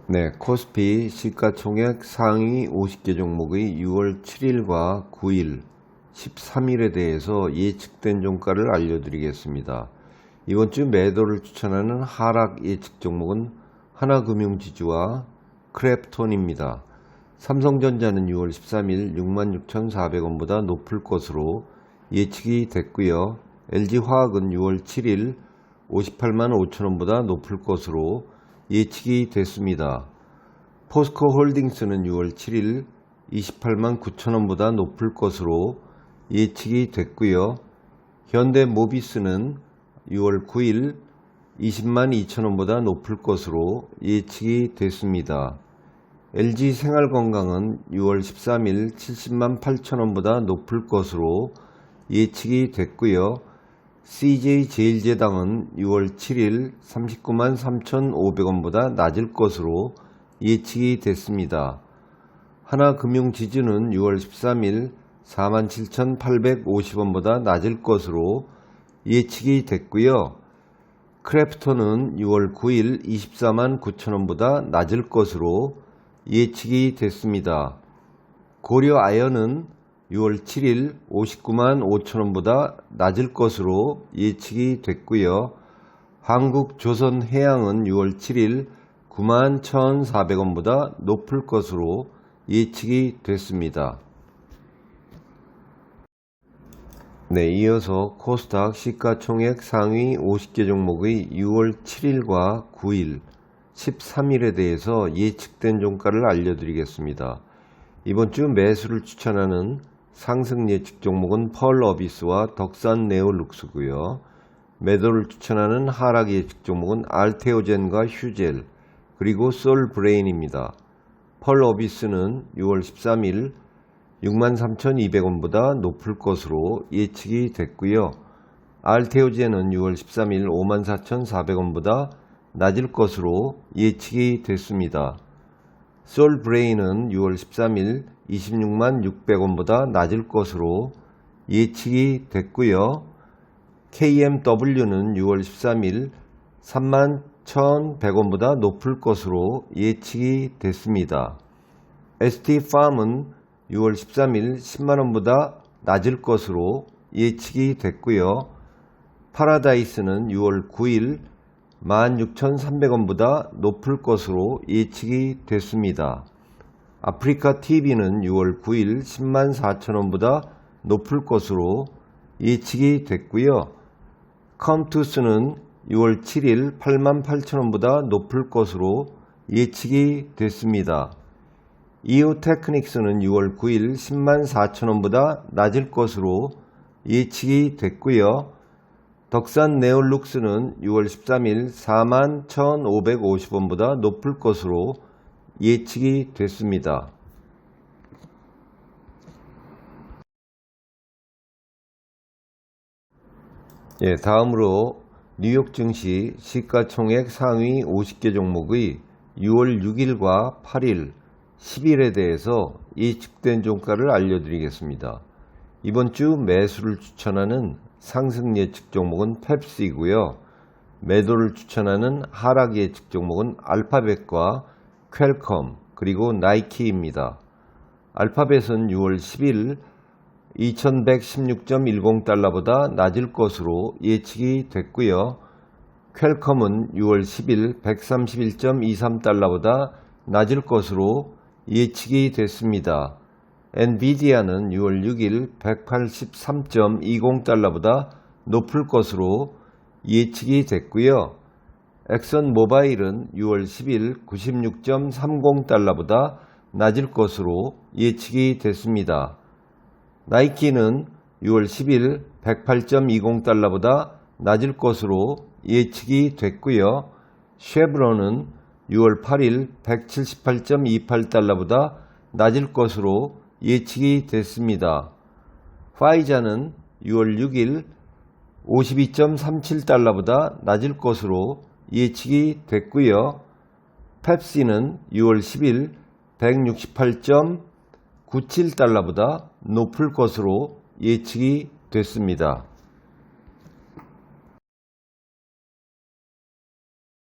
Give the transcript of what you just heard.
네, 코스피 시가총액 상위 50개 종목의 6월 7일과 9일, 13일에 대해서 예측된 종가를 알려드리겠습니다. 이번 주 매도를 추천하는 하락 예측 종목은 하나금융지주와 크랩톤입니다. 삼성전자는 6월 13일 66,400원보다 높을 것으로 예측이 됐고요. LG화학은 6월 7일 58만 5천원보다 높을 것으로 예측이 됐습니다. 포스코홀딩스는 6월 7일 28만 9천원보다 높을 것으로 예측이 됐고요. 현대모비스는 6월 9일 20만 2천원보다 높을 것으로 예측이 됐습니다. LG생활건강은 6월 13일 70만 8천원보다 높을 것으로 예측이 됐고요. CJ제일제당은 6월 7일 39만 3,500원보다 낮을 것으로 예측이 됐습니다. 하나금융지주는 6월 13일 47,850원보다 낮을 것으로 예측이 됐고요. 크래프톤은 6월 9일 24만 9천원보다 낮을 것으로 예측이 됐습니다. 고려아연은 6월 7일 59만 5천원보다 낮을 것으로 예측이 됐고요. 한국조선해양은 6월 7일 9만 1,400원보다 높을 것으로 예측이 됐습니다. 네, 이어서 코스닥 시가총액 상위 50개 종목의 6월 7일과 9일, 13일에 대해서 예측된 종가를 알려드리겠습니다. 이번 주 매수를 추천하는 상승 예측 종목은 펄어비스와 덕산네오룩스고요. 매도를 추천하는 하락 예측 종목은 알테오젠과 휴젤, 그리고 솔브레인입니다. 펄어비스는 6월 13일 63,200원보다 높을 것으로 예측이 됐고요. 알테오젠은 6월 13일 54,400원보다 낮을 것으로 예측이 됐습니다. 솔브레인은 6월 13일 26만 600원보다 낮을 것으로 예측이 됐고요. KMW는 6월 13일 3만 1,100원보다 높을 것으로 예측이 됐습니다. ST팜은 6월 13일 10만원보다 낮을 것으로 예측이 됐고요. 파라다이스는 6월 9일 16,300원보다 높을 것으로 예측이 됐습니다. 아프리카TV는 6월 9일 10만 4천원보다 높을 것으로 예측이 됐고요. 컴투스는 6월 7일 8만 8천원보다 높을 것으로 예측이 됐습니다. 이오테크닉스는 6월 9일 10만 4천원보다 낮을 것으로 예측이 됐고요. 덕산네올룩스는 6월 13일 4만 1,550원보다 높을 것으로 예측이 됐습니다. 다음으로 뉴욕 증시 시가총액 상위 50개 종목의 6월 6일과 8일, 10일에 대해서 예측된 종가를 알려드리겠습니다. 이번 주 매수를 추천하는 상승 예측 종목은 펩시고요. 매도를 추천하는 하락 예측 종목은 알파벳과 퀄컴 그리고 나이키입니다. 알파벳은 6월 10일 2116.10달러보다 낮을 것으로 예측이 됐고요. 퀄컴은 6월 10일 131.23달러보다 낮을 것으로 예측이 됐습니다. 엔비디아는 6월 6일 183.20달러보다 높을 것으로 예측이 됐고요. 엑선모바일은 6월 10일 96.30달러보다 낮을 것으로 예측이 됐습니다. 나이키는 6월 10일 108.20달러보다 낮을 것으로 예측이 됐고요. 쉐브론은 6월 8일 178.28달러보다 낮을 것으로 예측이 됐습니다. 파이자는 6월 6일 52.37달러보다 낮을 것으로 예측이 됐고요. 펩시는 6월 10일 168.97달러보다 높을 것으로 예측이 됐습니다.